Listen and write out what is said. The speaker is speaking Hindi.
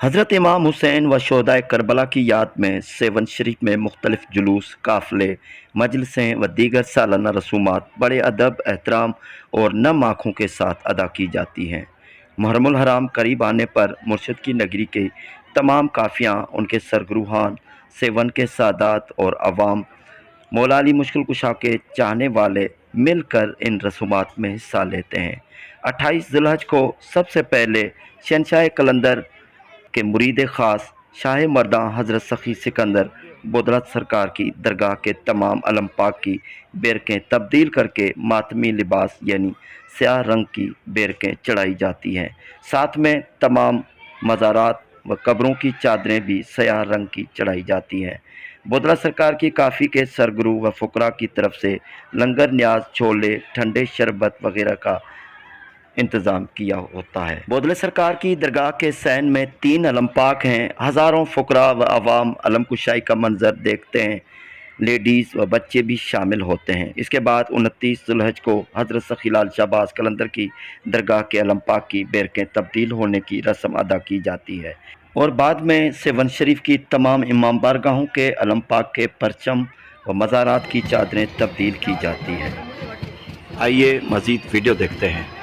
हज़रत इमाम हुसैन व शोहदाए करबला की याद में सेवन शरीफ में मुख्तलिफ जुलूस, काफ़िले, मजलिसें व दीगर सालाना रसूमात बड़े अदब, एहतराम और नम आँखों के साथ अदा की जाती हैं। मुहर्रमुल हराम करीब आने पर मुर्शिद की नगरी के तमाम काफ़ियाँ, उनके सरगरूहान, सेवन के सादात और अवाम, मौला अली मुश्किल कुशा के चाहने वाले मिलकर इन रसूमात में हिस्सा लेते हैं। 28 ज़ुल हज को सबसे पहले शहंशाह कलंदर के मुरीद ख़ास शाह मर्दां हज़रत सखी सिकंदर बोदला सरकार की दरगाह के तमाम अलम पाक की बेरकें तब्दील करके मातमी लिबास यानी स्याह रंग की बेरकें चढ़ाई जाती हैं। साथ में तमाम मज़ारात व कब्रों की चादरें भी स्याह रंग की चढ़ाई जाती हैं। बोदला सरकार की काफ़ी के सरगरू व फ़ुकरा की तरफ से लंगर न्याज, छोले, ठंडे शरबत वगैरह का इंतज़ाम किया होता है। बोदले सरकार की दरगाह के सैन में 3 अलम पाक हैं। हज़ारों फ़ुकरा व अवाम अलम कुशाई का मंज़र देखते हैं। लेडीज़ व बच्चे भी शामिल होते हैं। इसके बाद 29 ज़ुल हज को हज़रत सखी लाल शाहबाज कलंदर की दरगाह के अलम पाक की बेरकें तब्दील होने की रस्म अदा की जाती है और बाद में सेवन शरीफ की तमाम इमाम बारगाहों के अलम पाक के परचम व मज़ारात की चादरें तब्दील की जाती हैं। आइए मज़ीद वीडियो देखते हैं।